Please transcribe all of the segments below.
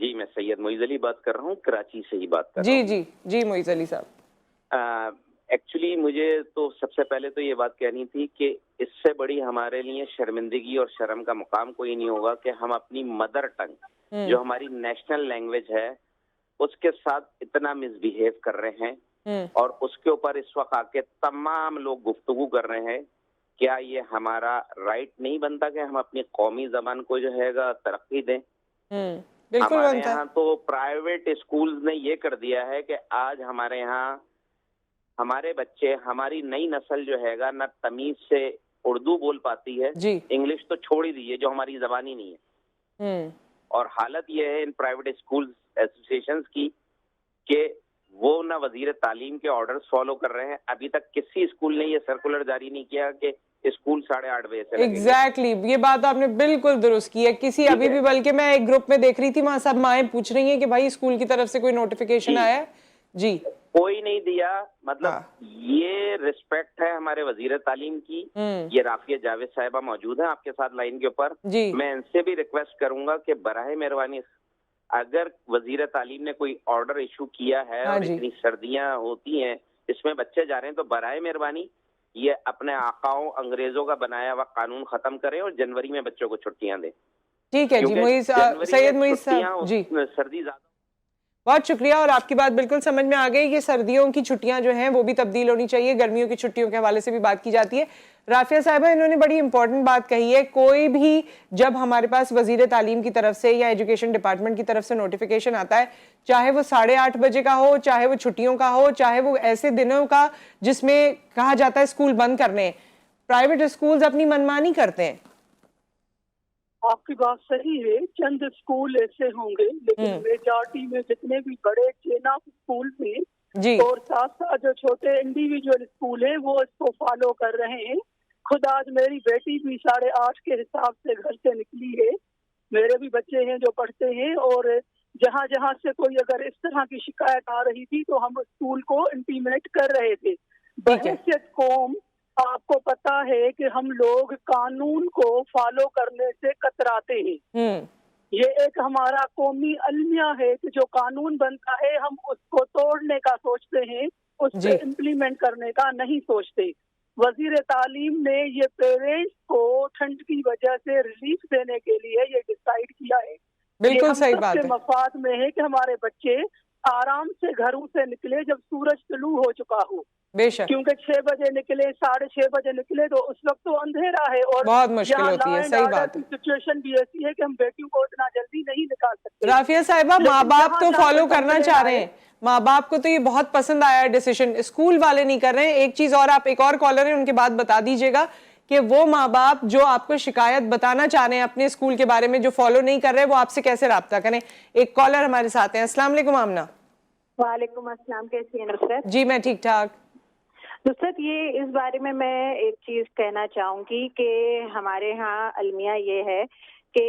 جی میں سید معیز علی بات کر رہا ہوں، کراچی سے ہی بات کر رہا ہوں۔ جی معیز علی صاحب، ایکچولی مجھے تو سب سے پہلے تو یہ بات کہنی تھی کہ اس سے بڑی ہمارے لیے شرمندگی اور شرم کا مقام کوئی نہیں ہوگا کہ ہم اپنی مدر ٹنگ جو ہماری نیشنل لینگویج ہے اس کے ساتھ اتنا مس بہیو کر رہے ہیں، اور اس کے اوپر اس وقت آ کے تمام لوگ گفتگو کر رہے ہیں۔ کیا یہ ہمارا رائٹ نہیں بنتا کہ ہم اپنی قومی زبان کو جو ہے گا ترقی دیں؟ بالکل ہمارے بنتا ہے۔ یہاں تو پرائیویٹ اسکولز نے یہ کر دیا ہے کہ آج ہمارے یہاں ہمارے بچے، ہماری نئی نسل جو ہے گا نہ تمیز سے اردو بول پاتی ہے، جی انگلش تو چھوڑ ہی دیجیے جو ہماری زبان ہی نہیں ہے۔ اور حالت یہ ہے ان پرائیویٹ اسکول ایسوسیشنز کی کہ وہ نہ وزیر تعلیم کے آرڈرز فالو کر رہے ہیں۔ ابھی تک کسی اسکول نے یہ سرکولر جاری نہیں کیا کہ اسکول 8:30 بجے سے لگیں گے۔ ایگزیکٹلی، یہ بات آپ نے بالکل درست کی ہے۔ کسی ابھی بھی، بلکہ میں ایک گروپ میں دیکھ رہی تھی، وہاں سب مائیں پوچھ رہی ہیں کہ بھائی اسکول کی طرف سے کوئی نوٹیفیکیشن آیا ہے؟ جی کوئی نہیں دیا۔ مطلب یہ رسپیکٹ ہے ہمارے وزیر تعلیم کی۔ یہ رافیہ جاوید صاحبہ موجود ہیں آپ کے ساتھ لائن کے اوپر، میں ان سے بھی ریکویسٹ کروں گا کہ براہ مہربانی اگر وزیر تعلیم نے کوئی آرڈر ایشو کیا ہے اور اتنی سردیاں ہوتی ہیں اس میں بچے جا رہے ہیں، تو براہ مہربانی یہ اپنے آقاؤں انگریزوں کا بنایا ہوا قانون ختم کریں اور جنوری میں بچوں کو چھٹیاں دیں۔ ٹھیک ہے جی، سید معیز صاحب جی سردی زیادہ، بہت شکریہ، اور آپ کی بات بالکل سمجھ میں آ گئی۔ یہ سردیوں کی چھٹیاں جو ہیں وہ بھی تبدیل ہونی چاہیے، گرمیوں کی چھٹیوں کے حوالے سے بھی بات کی جاتی ہے۔ رافیہ صاحبہ انہوں نے بڑی امپورٹنٹ بات کہی ہے، کوئی بھی جب ہمارے پاس وزیر تعلیم کی طرف سے یا ایجوکیشن ڈپارٹمنٹ کی طرف سے نوٹیفیکیشن آتا ہے، چاہے وہ 8:30 بجے کا ہو، چاہے وہ چھٹیوں کا ہو، چاہے وہ ایسے دنوں کا جس میں کہا جاتا ہے اسکول بند کرنے، پرائیویٹ اسکولز اپنی منمانی کرتے ہیں۔ آپ کی بات صحیح ہے، چند اسکول ایسے ہوں گے، لیکن میجارٹی میں جتنے بھی بڑے چین آف اسکول ہیں اور ساتھ ساتھ جو چھوٹے انڈیویجول اسکول ہیں وہ اس کو فالو کر رہے ہیں۔ خود آج میری بیٹی بھی 8:30 کے حساب سے گھر سے نکلی ہے، میرے بھی بچے ہیں جو پڑھتے ہیں، اور جہاں جہاں سے کوئی اگر اس طرح کی شکایت آ رہی تھی تو ہم اسکول کو انٹیمیٹ کر رہے تھے۔ بحیثیت قوم آپ کو پتا ہے کہ ہم لوگ قانون کو فالو کرنے سے کتراتے ہیں۔ یہ ایک ہمارا قومی المیہ ہے کہ جو قانون بنتا ہے ہم اس کو توڑنے کا سوچتے ہیں، اس سے امپلیمنٹ کرنے کا نہیں سوچتے۔ وزیر تعلیم نے یہ پیرنٹس کو ٹھنڈ کی وجہ سے ریلیف دینے کے لیے یہ ڈیسائیڈ کیا ہے۔ بالکل صحیح بات ہے، یہ ہم سب کے مفاد میں ہے کہ ہمارے بچے آرام سے گھروں سے نکلے جب سورج طلوع ہو چکا ہو، بے شک، کیونکہ 6 بجے نکلے، 6:30 بجے نکلے تو اس وقت تو اندھیرا ہے، اور بہت مشکل یہاں ہوتی لا ہے، اینڈ صحیح آرڈر بات کی ہے۔ سچویشن بھی ایسی ہے کہ ہم بیٹیوں کو اتنا جلدی نہیں نکال سکتے۔ رافیہ صاحبہ، ماں باپ تو فالو کرنا چاہ رہے ہیں، ماں باپ کو تو یہ بہت پسند آیا ہے ڈیسیشن، اسکول والے نہیں کر رہے ہیں۔ ایک چیز اور، آپ ایک اور کالر ہیں ان کی بات بتا دیجئے گا کہ وہ ماں باپ جو آپ کو شکایت بتانا چاہ رہے ہیں اپنے اسکول کے بارے میں، جو فالو نہیں کر رہے، وہ آپ سے کیسے رابطہ کریں۔ ایک کالر ہمارے ساتھ ہیں۔ السلام علیکم آمنہ۔ وعلیکم السلام، کیسی ہیں نصرت؟ جی میں ٹھیک ٹھاک۔ نصرت، یہ اس بارے میں ایک چیز کہنا چاہوں گی کہ ہمارے ہاں المیہ یہ ہے کہ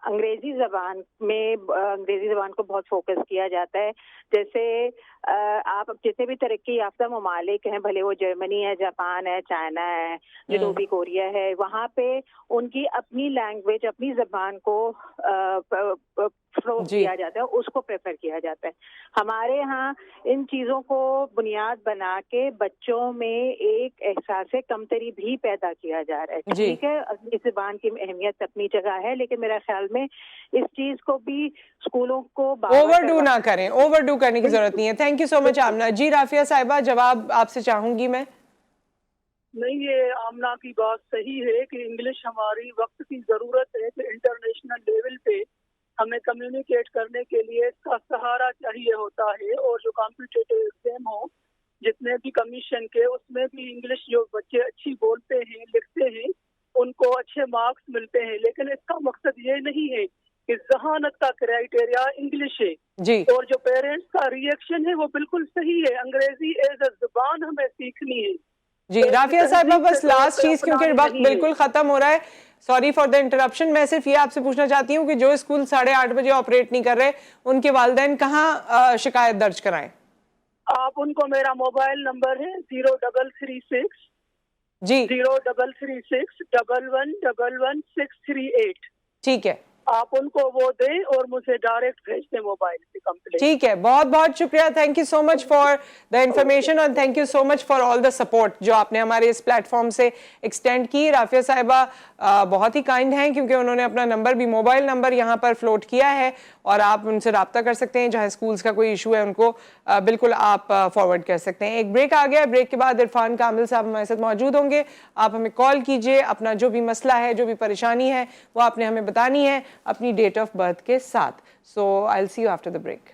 انگریزی زبان کو بہت فوکس کیا جاتا ہے۔ جیسے آپ جتنے بھی ترقی یافتہ ممالک ہیں، بھلے وہ جرمنی ہے، جاپان ہے، چائنا ہے، جنوبی کوریا ہے، وہاں پہ ان کی اپنی لینگویج، اپنی زبان کو فروغ دیا جاتا ہے، اس کو پریفر کیا جاتا ہے۔ ہمارے ہاں ان چیزوں کو بنیاد بنا کے بچوں میں ایک احساس کمتری بھی پیدا کیا جا رہا ہے۔ ٹھیک ہے، اس زبان کی اہمیت اپنی جگہ ہے، لیکن میرا خیال میں اس چیز کو بھی اسکولوں کو اوور ڈو نہ کریں، اوور ڈو کرنے کی ضرورت نہیں ہے۔ تھینک یو سو مچ آمنہ جی۔ رافیہ صاحبہ، جواب آپ سے چاہوں گی میں۔ نہیں، یہ آمنہ کی بات صحیح ہے کہ انگلش ہماری وقت کی ضرورت ہے کہ انٹرنیشنل لیول پہ ہمیں کمیونیکیٹ کرنے کے لیے اس کا سہارا چاہیے ہوتا ہے، اور جو کمپیٹیٹو ایگزام ہو جتنے بھی کمیشن کے، اس میں بھی انگلش جو بچے اچھی بولتے ہیں، لکھتے ہیں، ان کو اچھے مارکس ملتے ہیں، لیکن اس کا مقصد یہ نہیں ہے کہ ذہانت کا کرائیٹیریا انگلش ہے۔ اور جو پیرنٹس کا ریئیکشن ہے وہ بالکل صحیح ہے، انگریزی ایز اے زبان ہمیں سیکھنی ہے۔ جی رافیہ صاحبہ، بس لاسٹ چیز، کیونکہ وقت بالکل ختم ہو رہا ہے، سوری فار دا انٹرپشن، میں صرف یہ آپ سے پوچھنا چاہتی ہوں کہ جو اسکول 8:30 بجے آپریٹ نہیں کر رہے، ان کے والدین کہاں شکایت درج کرائیں؟ آپ ان کو، میرا موبائل نمبر ہے 0336 جی 0336 1111 638۔ ٹھیک ہے، آپ ان کو وہ دیں اور مجھے ڈائریکٹ بھیج دیں موبائل سے کمپلین. ٹھیک ہے, بہت بہت شکریہ, thank you so much for the information اور thank you so much for all the support جو آپ نے ہمارے اس پلیٹ فارم سے ایکسٹینڈ کی. رافیہ صاحبہ بہت ہی کائنڈ ہیں کیونکہ انہوں نے اپنا نمبر بھی, موبائل نمبر یہاں پر فلوٹ کیا ہے اور آپ ان سے رابطہ کر سکتے ہیں. جہاں اسکولز کا کوئی ایشو ہے ان کو بالکل آپ فارورڈ کر سکتے ہیں. ایک بریک آ گیا, بریک کے بعد عرفان کامل صاحب ہمارے ساتھ موجود ہوں گے. آپ ہمیں کال کیجئے, اپنا جو بھی مسئلہ ہے, جو بھی پریشانی ہے وہ آپ نے ہمیں بتانی ہے اپنی ڈیٹ آف برتھ کے ساتھ. So I'll see you after the break.